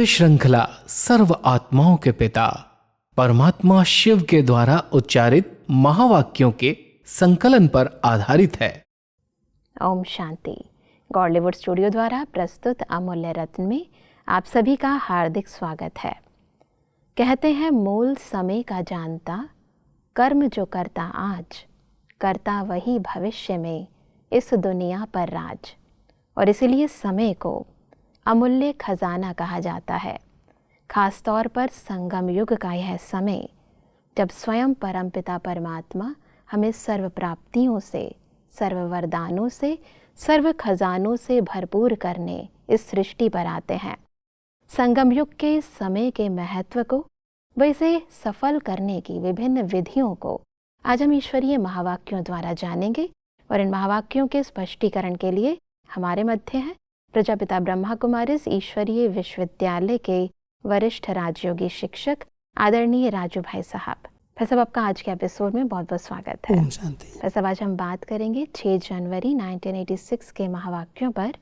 श्रृंखला सर्व आत्माओं के पिता परमात्मा शिव के द्वारा उच्चारित महावाक्यों के संकलन पर आधारित है। ओम शांति। गॉडलीवुड स्टूडियो द्वारा प्रस्तुत अमूल्य रत्न में आप सभी का हार्दिक स्वागत है। कहते हैं मूल समय का जानता, कर्म जो करता आज, करता वही भविष्य में इस दुनिया पर राज। और इसीलिए समय को अमूल्य खजाना कहा जाता है। खास तौर पर संगम युग का यह समय, जब स्वयं परमपिता परमात्मा हमें सर्व प्राप्तियों से, सर्व वरदानों से, सर्व खजानों से भरपूर करने इस सृष्टि पर आते हैं। संगम युग के समय के महत्व को, वैसे सफल करने की विभिन्न विधियों को आज हम ईश्वरीय महावाक्यों द्वारा जानेंगे। और इन महावाक्यों के स्पष्टीकरण के लिए हमारे मध्य हैं प्रजापिता ब्रह्मा कुमारीज ईश्वरीय विश्वविद्यालय के वरिष्ठ राजयोगी शिक्षक आदरणीय राजू भाई साहब। भाई साहब, आपका आज के एपिसोड में बहुत बहुत स्वागत है। ओम शांति। भाई साहब, आज हम बात करेंगे 6 जनवरी 1986 के महावाक्यों पर,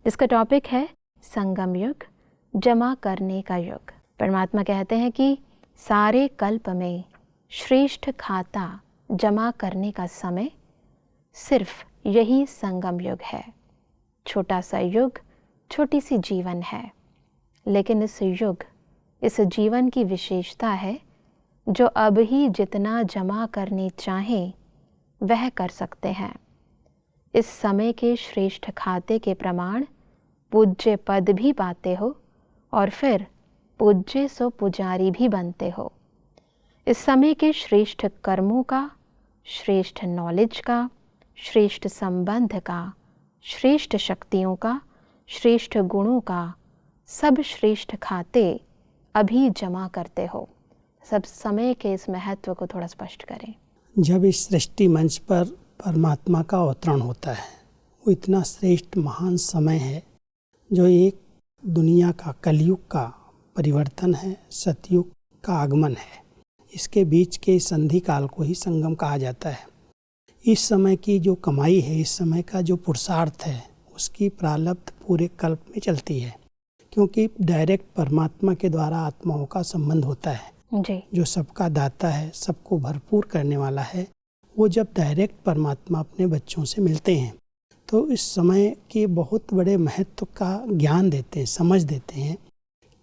जिसका टॉपिक है संगम युग, जमा करने का युग। परमात्मा कहते हैं कि सारे कल्प में श्रेष्ठ खाता जमा करने का समय सिर्फ यही संगम युग है। छोटा सा युग, छोटी सी जीवन है, लेकिन इस युग, इस जीवन की विशेषता है जो अब ही जितना जमा करने चाहें वह कर सकते हैं। इस समय के श्रेष्ठ खाते के प्रमाण पूज्य पद भी पाते हो और फिर पूज्य सो पुजारी भी बनते हो। इस समय के श्रेष्ठ कर्मों का, श्रेष्ठ नॉलेज का, श्रेष्ठ संबंध का, श्रेष्ठ शक्तियों का, श्रेष्ठ गुणों का, सब श्रेष्ठ खाते अभी जमा करते हो। सब समय के इस महत्व को थोड़ा स्पष्ट करें। जब इस सृष्टि मंच पर परमात्मा का अवतरण होता है, वो इतना श्रेष्ठ महान समय है जो एक दुनिया का, कलयुग का परिवर्तन है, सतयुग का आगमन है। इसके बीच के संधि काल को ही संगम कहा जाता है। इस समय की जो कमाई है, इस समय का जो पुरुषार्थ है, उसकी प्रारब्ध पूरे कल्प में चलती है, क्योंकि डायरेक्ट परमात्मा के द्वारा आत्माओं का संबंध होता है जी। जो सबका दाता है, सबको भरपूर करने वाला है। वो जब डायरेक्ट परमात्मा अपने बच्चों से मिलते हैं तो इस समय के बहुत बड़े महत्व का ज्ञान देते हैं, समझ देते हैं।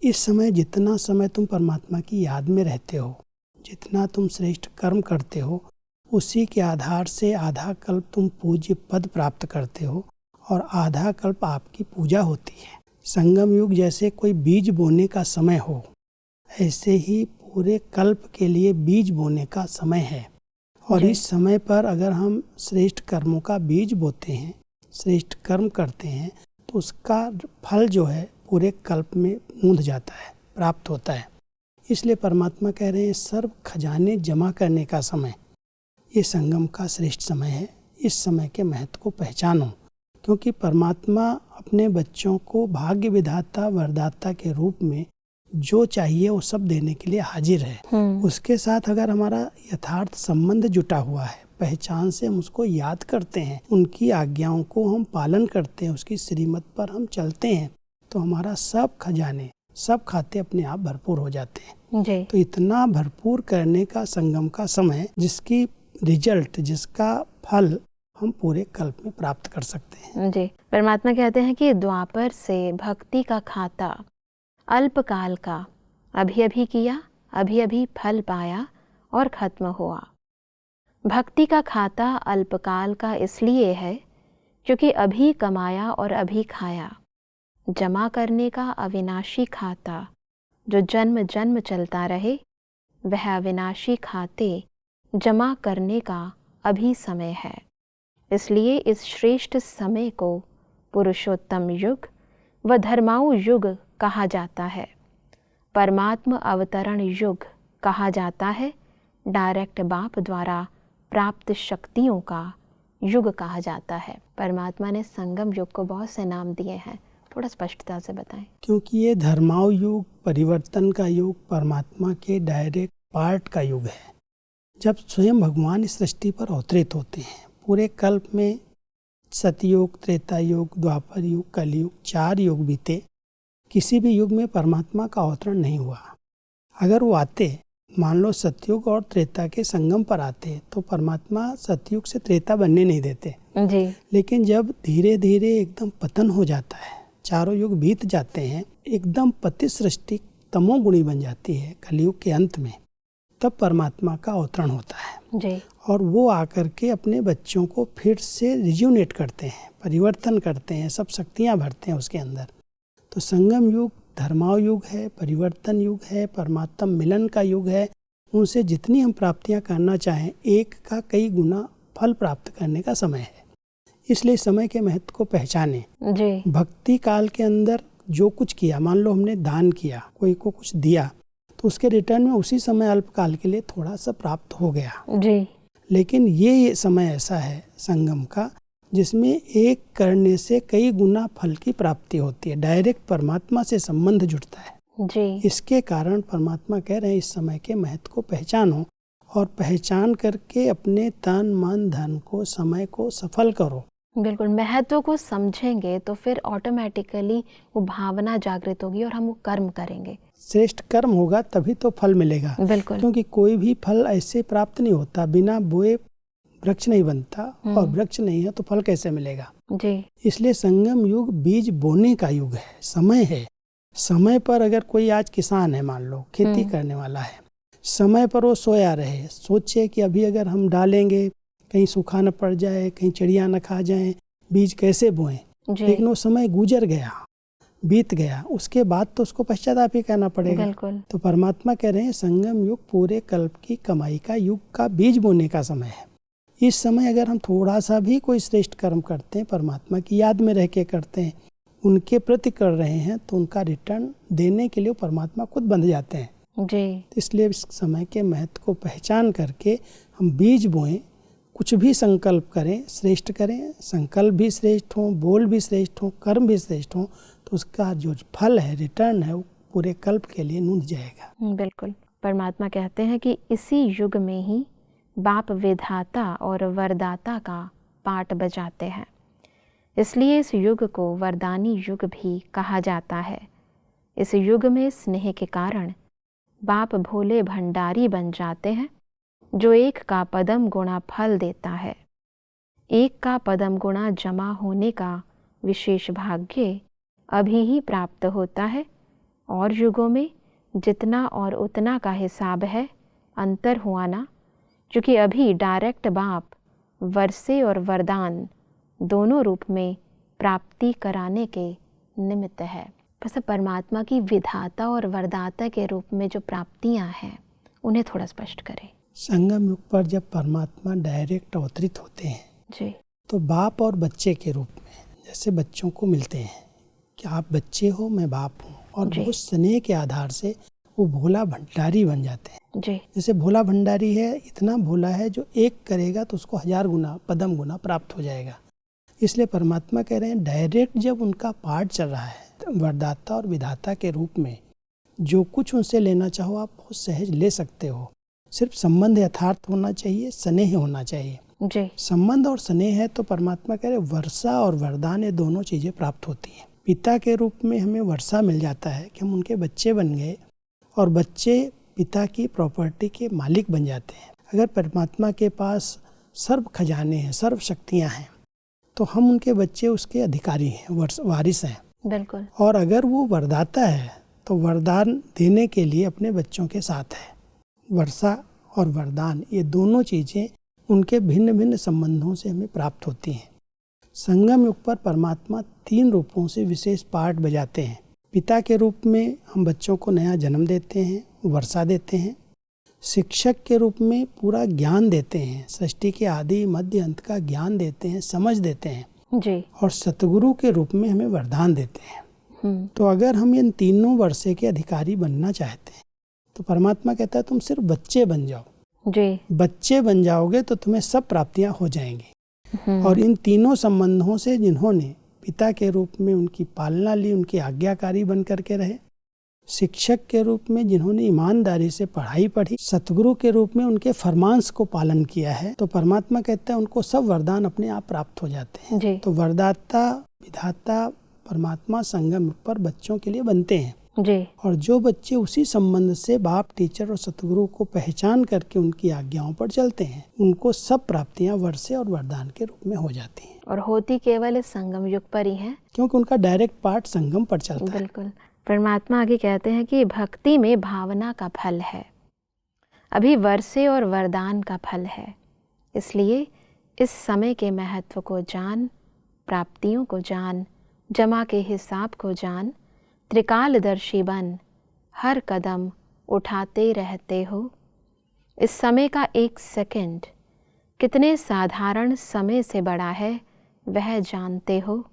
इस समय जितना समय तुम परमात्मा की याद में रहते हो, जितना तुम श्रेष्ठ कर्म करते हो, उसी के आधार से आधा कल्प तुम पूज्य पद प्राप्त करते हो और आधा कल्प आपकी पूजा होती है। संगम युग जैसे कोई बीज बोने का समय हो, ऐसे ही पूरे कल्प के लिए बीज बोने का समय है। और इस समय पर अगर हम श्रेष्ठ कर्मों का बीज बोते हैं, श्रेष्ठ कर्म करते हैं, तो उसका फल जो है पूरे कल्प में मूंद जाता है, प्राप्त होता है। इसलिए परमात्मा कह रहे हैं सर्व खजाने जमा करने का समय ये संगम का श्रेष्ठ समय है। इस समय के महत्व को पहचानो, क्योंकि परमात्मा अपने बच्चों को भाग्य विधाता, वरदाता के रूप में जो चाहिए वो सब देने के लिए हाजिर है। उसके साथ अगर हमारा यथार्थ संबंध जुटा हुआ है, पहचान से हम उसको याद करते हैं, उनकी आज्ञाओं को हम पालन करते हैं, उसकी श्रीमत पर हम चलते हैं, तो हमारा सब खजाने, सब खाते अपने आप भरपूर हो जाते हैं जी। तो इतना भरपूर करने का संगम का समय, जिसकी रिजल्ट, जिसका फल हम पूरे कल्प में प्राप्त कर सकते हैं जी। परमात्मा कहते हैं कि द्वापर से भक्ति का खाता अल्पकाल का, अभी अभी किया, अभी अभी फल पाया और खत्म हुआ। भक्ति का खाता अल्पकाल का इसलिए है क्योंकि अभी कमाया और अभी खाया। जमा करने का अविनाशी खाता जो जन्म जन्म चलता रहे, वह अविनाशी खाते जमा करने का अभी समय है। इसलिए इस श्रेष्ठ समय को पुरुषोत्तम युग व धर्माऊ युग कहा जाता है। परमात्मा अवतरण युग कहा जाता है। डायरेक्ट बाप द्वारा प्राप्त शक्तियों का युग कहा जाता है। परमात्मा ने संगम युग को बहुत से नाम दिए हैं, थोड़ा स्पष्टता से बताएं। क्योंकि ये धर्माऊ युग, परिवर्तन का युग, परमात्मा के डायरेक्ट पार्ट का युग है। जब स्वयं भगवान इस सृष्टि पर अवतरित होते हैं, पूरे कल्प में सतयुग, त्रेता युग, द्वापर युग, कलयुग 4 युग बीते। किसी भी युग में परमात्मा का अवतरण नहीं हुआ। अगर वो आते, मान लो सतयुग और त्रेता के संगम पर आते, तो परमात्मा सतयुग से त्रेता बनने नहीं देते जी। लेकिन जब धीरे धीरे एकदम पतन हो जाता है, चारों युग बीत जाते हैं, एकदम पति सृष्टि तमोगुणी बन जाती है कलयुग के अंत में, तब परमात्मा का अवतरण होता है जी। और वो आकर के अपने बच्चों को फिर से रिज्यूनेट करते हैं, परिवर्तन करते हैं, सब शक्तियाँ भरते हैं उसके अंदर। तो संगम युग धर्माव युग है, परिवर्तन युग है, परमात्मा मिलन का युग है। उनसे जितनी हम प्राप्तियां करना चाहें, एक का कई गुना फल प्राप्त करने का समय है। इसलिए समय के महत्व को पहचानें। जी। भक्ति काल के अंदर जो कुछ किया, मान लो हमने दान किया, कोई को कुछ दिया, तो उसके रिटर्न में उसी समय अल्पकाल के लिए थोड़ा सा प्राप्त हो गया जी। लेकिन ये समय ऐसा है संगम का, जिसमें एक करने से कई गुना फल की प्राप्ति होती है, डायरेक्ट परमात्मा से संबंध जुड़ता है जी। इसके कारण परमात्मा कह रहे हैं इस समय के महत्व को पहचानो और पहचान करके अपने तन मन धन को, समय को सफल करो। बिल्कुल, महत्व को समझेंगे तो फिर ऑटोमेटिकली वो भावना जागृत होगी और हम वो कर्म करेंगे। श्रेष्ठ कर्म होगा तभी तो फल मिलेगा। बिल्कुल। क्योंकि कोई भी फल ऐसे प्राप्त नहीं होता, बिना बोए वृक्ष नहीं बनता और वृक्ष नहीं है तो फल कैसे मिलेगा। जी। इसलिए संगम युग बीज बोने का युग है, समय है। समय पर अगर कोई आज किसान है, मान लो खेती करने वाला है, समय पर वो सोया रहे, सोचे कि अभी अगर हम डालेंगे कहीं सूखा न पड़ जाए, कहीं चिड़िया न खा जाए, बीज कैसे बोएं। लेकिन वो समय गुजर गया, बीत गया, उसके बाद तो उसको पश्चाताप ही करना पड़ेगा। बिल्कुल। तो परमात्मा कह रहे हैं संगम युग पूरे कल्प की कमाई का युग का बीज बोने का समय है। इस समय अगर हम थोड़ा सा भी कोई श्रेष्ठ कर्म करते हैं, परमात्मा की याद में रह के करते हैं, उनके प्रति कर रहे हैं, तो उनका रिटर्न देने के लिए परमात्मा खुद बंध जाते हैं। जी। तो इसलिए इस समय के महत्व को पहचान करके हम बीज बोएं, कुछ भी संकल्प करें, श्रेष्ठ करें, संकल्प भी श्रेष्ठ हों, बोल भी श्रेष्ठ हों, कर्म भी श्रेष्ठ हों, तो उसका जो फल है, रिटर्न है, वो पूरे कल्प के लिए नूंद जाएगा। बिल्कुल। परमात्मा कहते हैं कि इसी युग में ही बाप विधाता और वरदाता का पाठ बजाते हैं, इसलिए इस युग को वरदानी युग भी कहा जाता है। इस युग में स्नेह के कारण बाप भोले भंडारी बन जाते हैं, जो एक का पदम गुणा फल देता है। एक का पदम गुणा जमा होने का विशेष भाग्य अभी ही प्राप्त होता है, और युगों में जितना और उतना का हिसाब है, अंतर हुआ ना, क्योंकि अभी डायरेक्ट बाप वर्षे और वरदान दोनों रूप में प्राप्ति कराने के निमित्त है। बस परमात्मा की विधाता और वरदाता के रूप में जो प्राप्तियां हैं, उन्हें थोड़ा स्पष्ट करें। संगम युग पर जब परमात्मा डायरेक्ट अवतरित होते हैं जी, तो बाप और बच्चे के रूप में, जैसे बच्चों को मिलते हैं कि आप बच्चे हो, मैं बाप हूँ, और बहुत स्नेह के आधार से वो भोला भंडारी बन जाते हैं। जी। जैसे भोला भंडारी है, इतना भोला है जो एक करेगा तो उसको 1000 गुना पदम गुना प्राप्त हो जाएगा। इसलिए परमात्मा कह रहे हैं डायरेक्ट जब उनका पाठ चल रहा है, वरदाता और विधाता के रूप में जो कुछ उनसे लेना चाहो आप बहुत सहज ले सकते हो। सिर्फ संबंध यथार्थ होना चाहिए, स्नेह होना चाहिए। जी। संबंध और स्नेह है तो परमात्मा कह रहे वर्षा और वरदान, ये दोनों चीज़ें प्राप्त होती हैं। पिता के रूप में हमें वर्षा मिल जाता है कि हम उनके बच्चे बन गए, और बच्चे पिता की प्रॉपर्टी के मालिक बन जाते हैं। अगर परमात्मा के पास सर्व खजाने हैं, सर्व शक्तियाँ हैं, तो हम उनके बच्चे उसके अधिकारी हैं, वारिस हैं। बिल्कुल। और अगर वो वरदाता है तो वरदान देने के लिए अपने बच्चों के साथ है। वर्षा और वरदान, ये दोनों चीज़ें उनके भिन्न भिन्न संबंधों से हमें प्राप्त होती हैं। संगम युग पर परमात्मा 3 रूपों से विशेष पाठ बजाते हैं। पिता के रूप में हम बच्चों को नया जन्म देते हैं, वर्षा देते हैं। शिक्षक के रूप में पूरा ज्ञान देते हैं, सृष्टि के आदि मध्य अंत का ज्ञान देते हैं, समझ देते हैं। जी। और सतगुरु के रूप में हमें वरदान देते हैं। तो अगर हम इन तीनों वर्षे के अधिकारी बनना चाहते हैं तो परमात्मा कहता है तुम सिर्फ बच्चे बन जाओ। जी। बच्चे बन जाओगे तो तुम्हें सब प्राप्तियां हो जाएंगी। और इन तीनों संबंधों से जिन्होंने पिता के रूप में उनकी पालना ली, उनकी आज्ञाकारी बन करके रहे, शिक्षक के रूप में जिन्होंने ईमानदारी से पढ़ाई पढ़ी, सतगुरु के रूप में उनके फरमांस को पालन किया है, तो परमात्मा कहता है उनको सब वरदान अपने आप प्राप्त हो जाते हैं। जी। तो वरदाता, विधाता, परमात्मा संगम युग पर बच्चों के लिए बनते हैं। जी। और जो बच्चे उसी संबंध से बाप, टीचर और सतगुरु को पहचान करके उनकी आज्ञाओं पर चलते हैं, उनको सब प्राप्तियां वर्षे और वरदान के रूप में हो जाती हैं। और होती केवल इस संगम युग पर ही है, क्योंकि उनका डायरेक्ट पार्ट संगम पर चलता है। बिल्कुल। परमात्मा आगे कहते हैं कि भक्ति में भावना का फल है, अभी वर्षे और वरदान का फल है। इसलिए इस समय के महत्व को जान, प्राप्तियों को जान, जमा के हिसाब को जान, त्रिकालदर्शी बन, हर कदम उठाते रहते हो। इस समय का एक सेकंड कितने साधारण समय से बड़ा है वह जानते हो।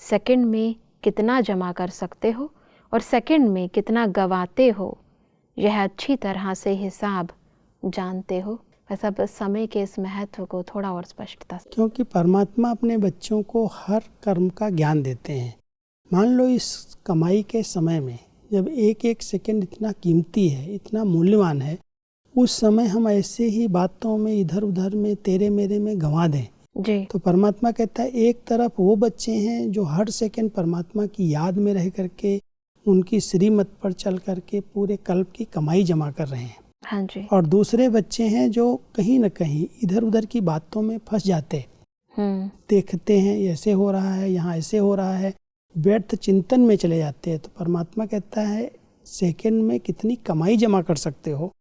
सेकंड में कितना जमा कर सकते हो और सेकंड में कितना गवाते हो, यह अच्छी तरह से हिसाब जानते हो। बस अब समय के इस महत्व को थोड़ा और स्पष्टता से। क्योंकि परमात्मा अपने बच्चों को हर कर्म का ज्ञान देते हैं। मान लो इस कमाई के समय में जब एक एक सेकंड इतना कीमती है, इतना मूल्यवान है, उस समय हम ऐसे ही बातों में, इधर उधर में, तेरे मेरे में गंवा दें जी। तो परमात्मा कहता है एक तरफ वो बच्चे हैं जो हर सेकंड परमात्मा की याद में रह करके, उनकी श्रीमत पर चल करके पूरे कल्प की कमाई जमा कर रहे हैं। हाँ जी। और दूसरे बच्चे हैं जो कहीं न कहीं इधर उधर की बातों में फंस जाते, देखते हैं ऐसे हो रहा है, यहाँ ऐसे हो रहा है, व्यर्थ चिंतन में चले जाते हैं। तो परमात्मा कहता है सेकंड में कितनी कमाई जमा कर सकते हो,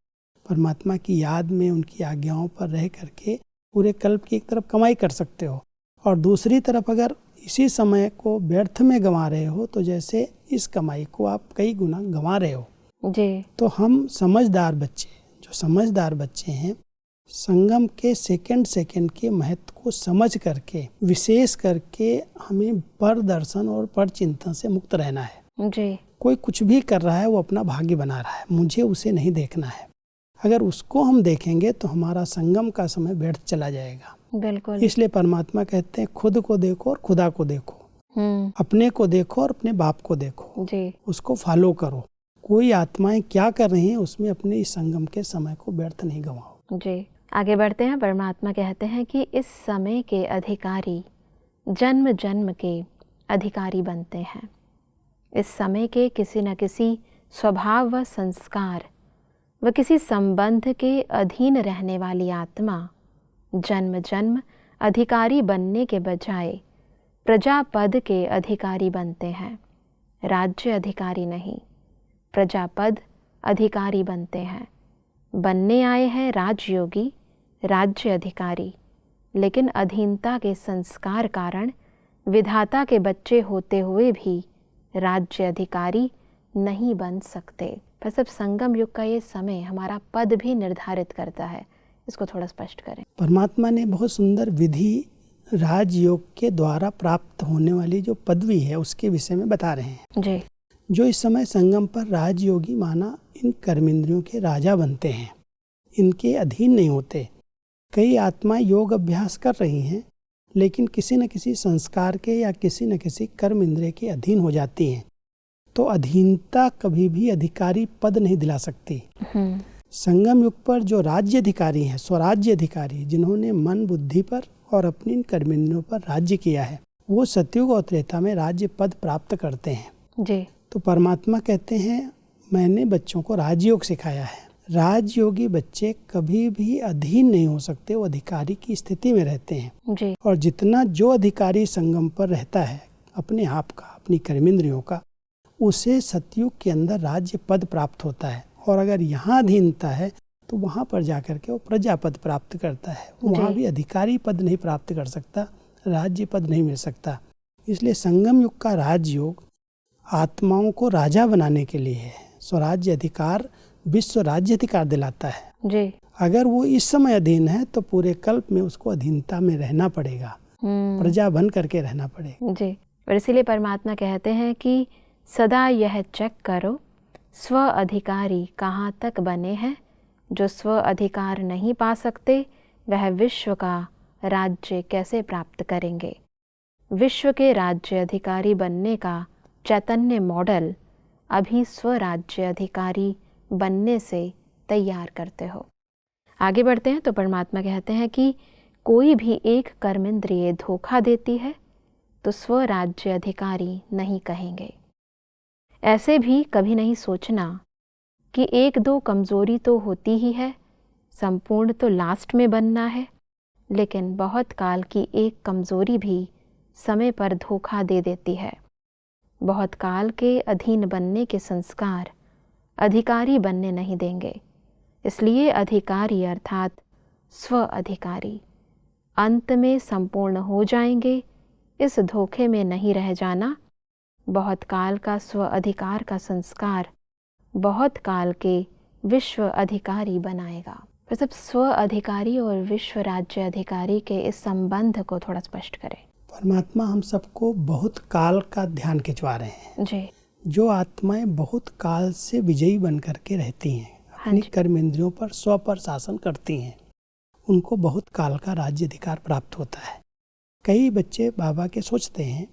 परमात्मा की याद में, उनकी आज्ञाओं पर रह करके पूरे कल्प की एक तरफ कमाई कर सकते हो। और दूसरी तरफ अगर इसी समय को व्यर्थ में गंवा रहे हो तो जैसे इस कमाई को आप कई गुना गंवा रहे हो जी। तो हम समझदार बच्चे, जो समझदार बच्चे हैं, संगम के सेकंड सेकंड के महत्व को समझ करके, विशेष करके हमें पर दर्शन और पर चिंतन से मुक्त रहना है जी। कोई कुछ भी कर रहा है वो अपना भाग्य बना रहा है, मुझे उसे नहीं देखना है। अगर उसको हम देखेंगे तो हमारा संगम का समय व्यर्थ चला जाएगा। बिल्कुल। इसलिए परमात्मा कहते हैं खुद को देखो और खुदा को देखो, अपने को देखो और अपने बाप को देखो जी। उसको फॉलो करो। कोई आत्माएं क्या कर रही हैं उसमें अपने इस संगम के समय को व्यर्थ नहीं गंवाओ। जी। आगे बढ़ते हैं। परमात्मा कहते हैं कि इस समय के अधिकारी जन्म जन्म के अधिकारी बनते हैं। इस समय के किसी न किसी स्वभाव व संस्कार व किसी संबंध के अधीन रहने वाली आत्मा जन्म जन्म अधिकारी बनने के बजाय प्रजापद के अधिकारी बनते हैं। राज्य अधिकारी नहीं, प्रजापद अधिकारी बनते हैं। बनने आए हैं राजयोगी, राज्य अधिकारी, लेकिन अधीनता के संस्कार कारण विधाता के बच्चे होते हुए भी राज्य अधिकारी नहीं बन सकते। बस अब संगम युग का ये समय हमारा पद भी निर्धारित करता है, इसको थोड़ा स्पष्ट करें। परमात्मा ने बहुत सुंदर विधि राजयोग के द्वारा प्राप्त होने वाली जो पदवी है उसके विषय में बता रहे हैं जी। जो इस समय संगम पर राजयोगी माना इन कर्मेंद्रियों के राजा बनते हैं, इनके अधीन नहीं होते। कई आत्माएं योग अभ्यास कर रही हैं लेकिन किसी न किसी संस्कार के या किसी न किसी कर्म इंद्रिय के अधीन हो जाती हैं। तो अधीनता कभी भी अधिकारी पद नहीं दिला सकती। संगम युग पर जो राज्य अधिकारी हैं, स्वराज्य अधिकारी, जिन्होंने मन बुद्धि पर और अपनी इन कर्मेंद्रियों पर राज्य किया है, वो सतयुग और त्रेता में राज्य पद प्राप्त करते हैं जी। तो परमात्मा कहते हैं मैंने बच्चों को राजयोग सिखाया है। राजयोगी बच्चे कभी भी अधीन नहीं हो सकते, वो अधिकारी की स्थिति में रहते हैं जी। और जितना जो अधिकारी संगम पर रहता है अपने आप का, अपनी कर्मेंद्रियों का, उसे सतयुग के अंदर राज्य पद प्राप्त होता है। और अगर यहाँ अधीनता है तो वहाँ पर जाकर के वो प्रजा पद प्राप्त करता है। वहाँ भी अधिकारी पद नहीं प्राप्त कर सकता, राज्य पद नहीं मिल सकता। इसलिए संगम युग का राजयोग आत्माओं को राजा बनाने के लिए है। स्वराज्य अधिकार विश्व राज्य अधिकार दिलाता है जी। अगर वो इस समय अधीन है तो पूरे कल्प में उसको अधीनता में रहना पड़ेगा, प्रजा बन करके रहना पड़ेगा जी। और इसीलिए परमात्मा कहते हैं कि सदा यह चेक करो स्व अधिकारी कहाँ तक बने हैं। जो स्व अधिकार नहीं पा सकते वह विश्व का राज्य कैसे प्राप्त करेंगे। विश्व के राज्य अधिकारी बनने का चैतन्य मॉडल अभी स्वराज्य अधिकारी बनने से तैयार करते हो। आगे बढ़ते हैं तो परमात्मा कहते हैं कि कोई भी एक कर्मेंद्रिय धोखा देती है तो स्वराज्य अधिकारी नहीं कहेंगे। ऐसे भी कभी नहीं सोचना कि एक दो कमज़ोरी तो होती ही है, संपूर्ण तो लास्ट में बनना है, लेकिन बहुत काल की एक कमज़ोरी भी समय पर धोखा दे देती है। बहुत काल के अधीन बनने के संस्कार अधिकारी बनने नहीं देंगे। इसलिए अधिकारी अर्थात स्व अधिकारी अंत में संपूर्ण हो जाएंगे। इस धोखे में नहीं रह जाना। बहुत काल का स्व अधिकार का संस्कार बहुत काल के विश्व अधिकारी बनाएगा। तो सब स्व अधिकारी और विश्व राज्य अधिकारी के इस संबंध को थोड़ा स्पष्ट करें। परमात्मा हम सबको बहुत काल का ध्यान खिंचवा रहे हैं। जी। जो आत्माएं बहुत काल से विजयी बन करके रहती हैं, अपनी कर्म इंद्रियों पर स्व पर शासन करती हैं, उनको बहुत काल का राज्य अधिकार प्राप्त होता है। कई बच्चे बाबा के सोचते हैं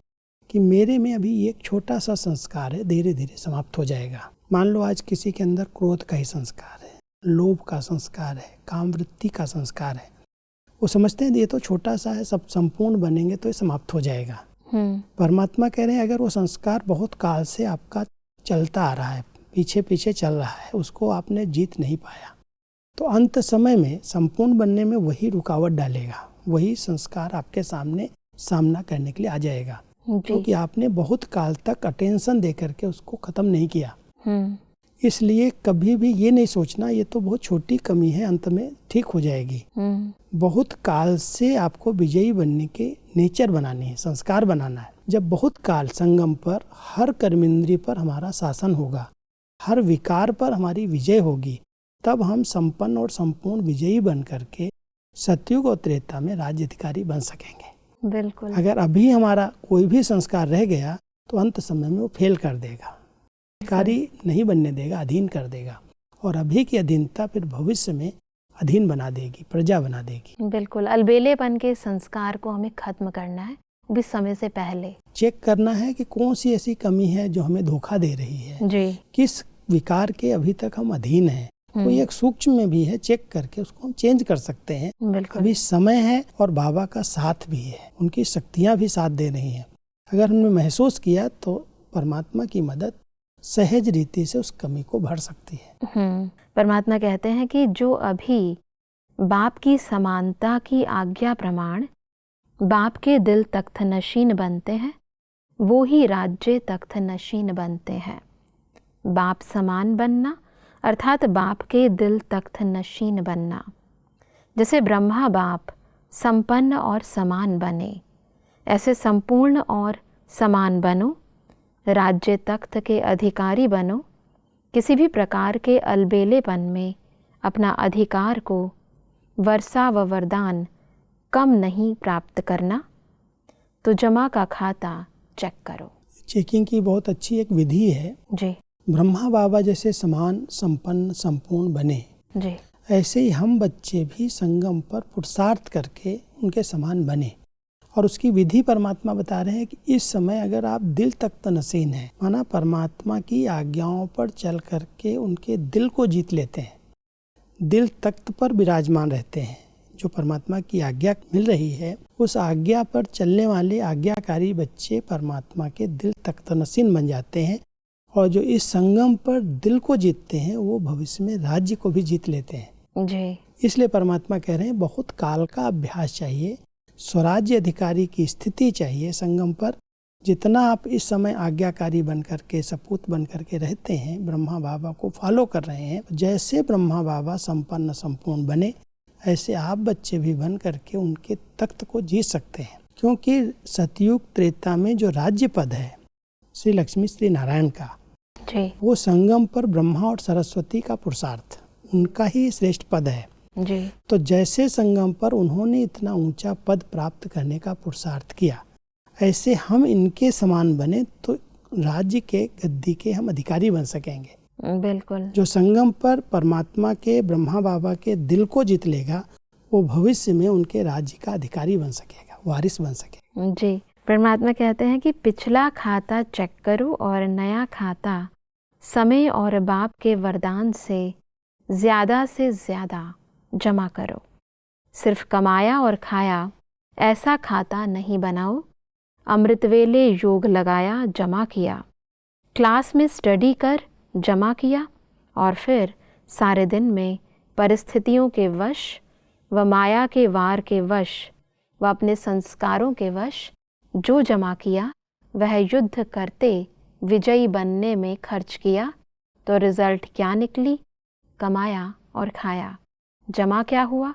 कि मेरे में अभी एक छोटा सा संस्कार है, धीरे धीरे समाप्त हो जाएगा। मान लो आज किसी के अंदर क्रोध का ही संस्कार है, लोभ का संस्कार है, काम वृत्ति का संस्कार है। वो समझते हैं ये तो छोटा सा है, सब संपूर्ण बनेंगे तो ये समाप्त हो जाएगा। परमात्मा कह रहे हैं अगर वो संस्कार बहुत काल से आपका चलता आ रहा है, पीछे पीछे चल रहा है, उसको आपने जीत नहीं पाया, तो अंत समय में संपूर्ण बनने में वही रुकावट डालेगा, वही संस्कार आपके सामने सामना करने के लिए आ जाएगा, क्योंकि आपने बहुत काल तक अटेंशन दे करके उसको खत्म नहीं किया। इसलिए कभी भी ये नहीं सोचना ये तो बहुत छोटी कमी है, अंत में ठीक हो जाएगी। बहुत काल से आपको विजयी बनने के नेचर बनानी है, संस्कार बनाना है। जब बहुत काल संगम पर हर कर्मेंद्रिय पर हमारा शासन होगा, हर विकार पर हमारी विजय होगी, तब हम संपन्न और संपूर्ण विजयी बन करके सतयुग और त्रेता में राज्य अधिकारी बन सकेंगे। बिल्कुल। अगर अभी हमारा कोई भी संस्कार रह गया तो अंत समय में वो फेल कर देगा, अधिकारी नहीं बनने देगा, अधीन कर देगा, और अभी की अधीनता फिर भविष्य में अधीन बना देगी, प्रजा बना देगी। बिल्कुल। अलबेलेपन के संस्कार को हमें खत्म करना है, भी समय से पहले चेक करना है कि कौन सी ऐसी कमी है जो हमें धोखा दे रही है जी। किस विकार के अभी तक हम अधीन हैं। कोई एक सूक्ष्म में भी है, चेक करके उसको हम चेंज कर सकते हैं। अभी समय है और बाबा का साथ भी है, उनकी शक्तियां भी साथ दे रही हैं। अगर हमने महसूस किया तो परमात्मा की मदद सहज रीति से उस कमी को भर सकती है। परमात्मा कहते हैं कि जो अभी बाप की समानता की आज्ञा प्रमाण बाप के दिल तख्त नशीन बनते हैं, वो ही राज्य तख्त नशीन बनते हैं। बाप समान बनना अर्थात बाप के दिल तख्त नशीन बनना। जैसे ब्रह्मा बाप संपन्न और समान बने, ऐसे संपूर्ण और समान बनो, राज्य तख्त के अधिकारी बनो। किसी भी प्रकार के अलबेलेपन में अपना अधिकार को वर्षा व वरदान कम नहीं प्राप्त करना। तो जमा का खाता चेक करो। चेकिंग की बहुत अच्छी एक विधि है जी। ब्रह्मा बाबा जैसे समान संपन्न संपूर्ण बने जी, ऐसे ही हम बच्चे भी संगम पर पुरुषार्थ करके उनके समान बने। और उसकी विधि परमात्मा बता रहे हैं कि इस समय अगर आप दिल तख्त नशीन हैं, माना परमात्मा की आज्ञाओं पर चल करके उनके दिल को जीत लेते हैं, दिल तख्त पर विराजमान रहते हैं, जो परमात्मा की आज्ञा मिल रही है उस आज्ञा पर चलने वाले आज्ञाकारी बच्चे परमात्मा के दिल तख्त नशीन बन जाते हैं। और जो इस संगम पर दिल को जीतते हैं वो भविष्य में राज्य को भी जीत लेते हैं जी। इसलिए परमात्मा कह रहे हैं बहुत काल का अभ्यास चाहिए, स्वराज्य अधिकारी की स्थिति चाहिए संगम पर। जितना आप इस समय आज्ञाकारी बन करके सपूत बन करके रहते हैं, ब्रह्मा बाबा को फॉलो कर रहे हैं, जैसे ब्रह्मा बाबा संपन्न संपूर्ण बने ऐसे आप बच्चे भी बन करके उनके तख्त को जीत सकते हैं। क्योंकि सतयुग त्रेता में जो राज्य पद है श्री लक्ष्मी श्री नारायण का जी। वो संगम पर ब्रह्मा और सरस्वती का पुरुषार्थ उनका ही श्रेष्ठ पद है जी। तो जैसे संगम पर उन्होंने इतना ऊंचा पद प्राप्त करने का पुरुषार्थ किया, ऐसे हम इनके समान बने तो राज्य के गद्दी के हम अधिकारी बन सकेंगे। बिल्कुल। जो संगम पर परमात्मा के ब्रह्मा बाबा के दिल को जीत लेगा वो भविष्य में उनके राज्य का अधिकारी बन सकेगा, वारिस बन सकेगा। जी। परमात्मा कहते हैं कि पिछला खाता चेक करो और नया खाता समय और बाप के वरदान से ज़्यादा जमा करो। सिर्फ कमाया और खाया ऐसा खाता नहीं बनाओ, अमृतवेले योग लगाया, जमा किया, क्लास में स्टडी कर, जमा किया, और फिर सारे दिन में परिस्थितियों के वश व माया के वार के वश व अपने संस्कारों के वश जो जमा किया वह युद्ध करते विजयी बनने में खर्च किया, तो रिजल्ट क्या निकली? कमाया और खाया। जमा क्या हुआ?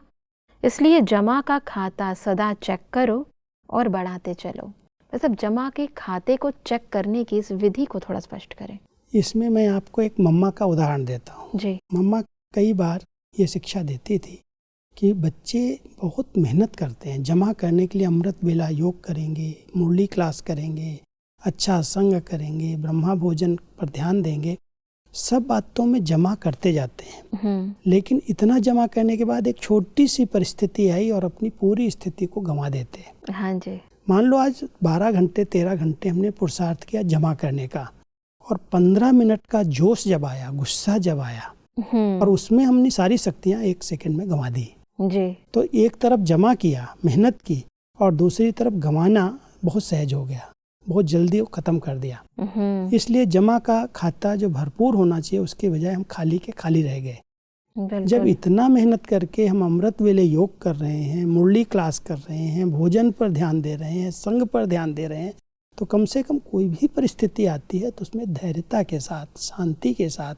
इसलिए जमा का खाता सदा चेक करो और बढ़ाते चलो। बस अब जमा के खाते को चेक करने की इस विधि को थोड़ा स्पष्ट करें। इसमें मैं आपको एक मम्मा का उदाहरण देता हूँ जी। मम्मा कई बार ये शिक्षा देती थी कि बच्चे बहुत मेहनत करते हैं, जमा करने के लिए अमृत वेला योग करेंगे, मुरली क्लास करेंगे, अच्छा संग करेंगे, ब्रह्मा भोजन पर ध्यान देंगे, सब बातों में जमा करते जाते हैं। लेकिन इतना जमा करने के बाद एक छोटी सी परिस्थिति आई और अपनी पूरी स्थिति को गंवा देते हैं। हाँ जी। मान लो आज 12 घंटे 13 घंटे हमने पुरुषार्थ किया जमा करने का, और 15 मिनट का जोश जब आया, गुस्सा जब आया, और उसमें हमने सारी शक्तियां 1 सेकंड में गंवा दी जी। तो एक तरफ जमा किया, मेहनत की, और दूसरी तरफ गंवाना बहुत सहज हो गया, बहुत जल्दी वो खत्म कर दिया। इसलिए जमा का खाता जो भरपूर होना चाहिए उसके बजाय हम खाली के खाली रह गए। जब इतना मेहनत करके हम अमृत वेले योग कर रहे हैं, मुरली क्लास कर रहे हैं, भोजन पर ध्यान दे रहे हैं, संग पर ध्यान दे रहे हैं, तो कम से कम कोई भी परिस्थिति आती है तो उसमें धैर्यता के साथ, शांति के साथ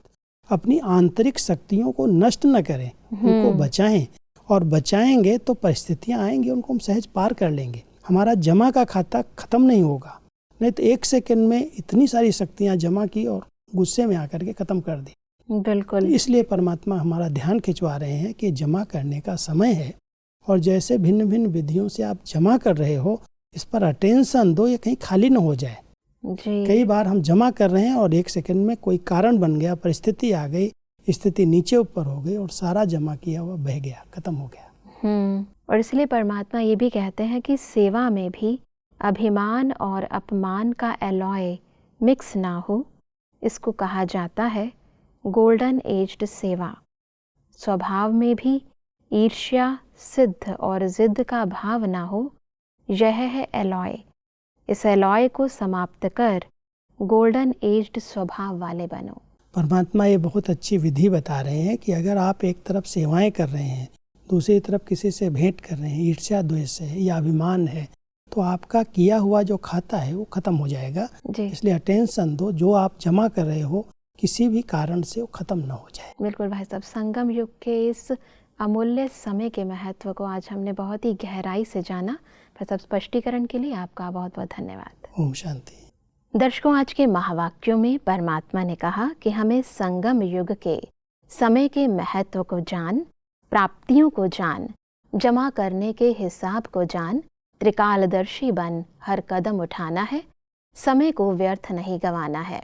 अपनी आंतरिक शक्तियों को नष्ट न करें, उनको बचाएं, और बचाएंगे तो परिस्थितियां आएंगी, उनको हम सहज पार कर लेंगे। हमारा जमा का खाता खत्म नहीं होगा, नहीं तो 1 सेकंड में इतनी सारी शक्तियां जमा की और गुस्से में आकर के खत्म कर दी। बिल्कुल। इसलिए परमात्मा हमारा ध्यान खिंचवा रहे हैं कि जमा करने का समय है, और जैसे भिन्न भिन्न विधियों से आप जमा कर रहे हो इस पर अटेंशन दो, ये कहीं खाली न हो जाए जी। कई बार हम जमा कर रहे हैं और 1 सेकंड में कोई कारण बन गया, परिस्थिति आ गई, स्थिति नीचे ऊपर हो गई और सारा जमा किया हुआ बह गया, खत्म हो गया। और इसलिए परमात्मा ये भी कहते हैं कि सेवा में भी अभिमान और अपमान का एलॉय मिक्स ना हो, इसको कहा जाता है गोल्डन एज्ड सेवा। स्वभाव में भी ईर्ष्या, सिद्ध और जिद का भाव ना हो, यह है एलॉय। इस एलॉय को समाप्त कर गोल्डन एज्ड स्वभाव वाले बनो। परमात्मा ये बहुत अच्छी विधि बता रहे हैं कि अगर आप एक तरफ सेवाएं कर रहे हैं, दूसरी तरफ किसी से भेंट कर रहे हैं, ईर्ष्या द्वेष है या अभिमान है, तो आपका किया हुआ जो खाता है वो खत्म हो जाएगा। इसलिए अटेंशन दो, जो आप जमा कर रहे हो किसी भी कारण से वो खत्म ना हो जाए। बिल्कुल भाई साहब, संगम युग के इस अमूल्य समय के महत्व को आज हमने बहुत ही गहराई से जाना। भाई साहब, स्पष्टीकरण के लिए आपका बहुत बहुत धन्यवाद। ओम शांति। दर्शकों, आज के महावाक्यों में परमात्मा ने कहा कि हमें संगम युग के समय के महत्व को जान, प्राप्तियों को जान, जमा करने के हिसाब को जान, त्रिकालदर्शी बन हर कदम उठाना है, समय को व्यर्थ नहीं गंवाना है।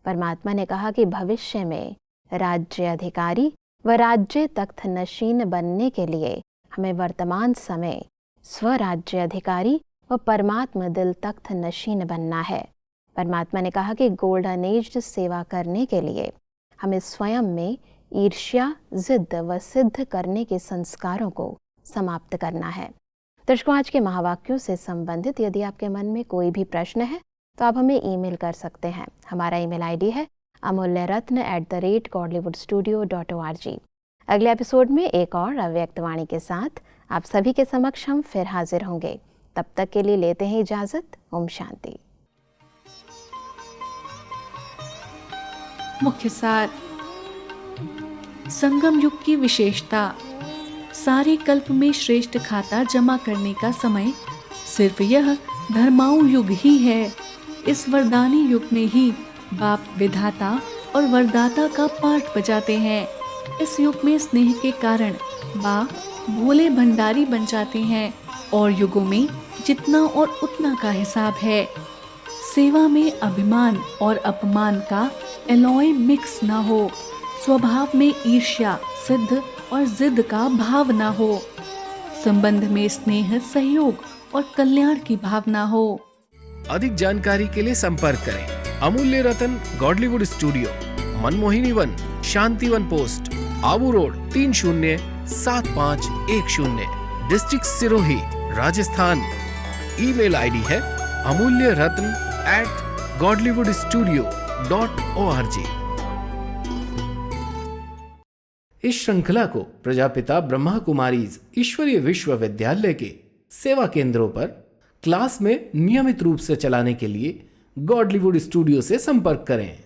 परमात्मा ने कहा कि भविष्य में राज्य अधिकारी व राज्य तख्त नशीन बनने के लिए हमें वर्तमान समय स्वराज्य अधिकारी व परमात्मा दिल तख्त नशीन बनना है। परमात्मा ने कहा कि गोल्डन एज्ड सेवा करने के लिए हमें स्वयं में ईर्ष्या, जिद व सिद्ध करने के संस्कारों को समाप्त करना है। दर्शकों, आज के महावाक्यों से संबंधित यदि आपके मन में कोई भी प्रश्न है तो आप हमें ईमेल कर सकते हैं। हमारा ईमेल आईडी है amulyaratna@godlywoodstudio.org। अगले एपिसोड में एक और अव्यक्त वाणी के साथ आप सभी के समक्ष हम फिर हाजिर होंगे। तब तक के लिए लेते हैं इजाजत। ओम शांति। मुख्य सार। संगम युग की विशेषता। सारे कल्प में श्रेष्ठ खाता जमा करने का समय सिर्फ यह धर्माऊ युग ही है। इस वरदानी युग में ही बाप विधाता और वरदाता का पाठ बजाते हैं। इस युग में स्नेह के कारण बाप भोले भंडारी बन जाते हैं और युगों में जितना और उतना का हिसाब है। सेवा में अभिमान और अपमान का एलॉय मिक्स ना हो, स्वभाव में ईर्ष्या, सिद्ध और जिद का भाव ना हो, संबंध में स्नेह, सहयोग और कल्याण की भावना हो। अधिक जानकारी के लिए संपर्क करें Amulya Ratan Godlywood studio, Manmohini Van, Shantivan post, Abu road 307510, district Sirohi, Rajasthan. Email ID है अमूल्य रत्न @godlywoodstudio.org। इस श्रृंखला को प्रजापिता ब्रह्मा कुमारीज ईश्वरीय विश्वविद्यालय के सेवा केंद्रों पर क्लास में नियमित रूप से चलाने के लिए गॉडलीवुड स्टूडियो से संपर्क करें।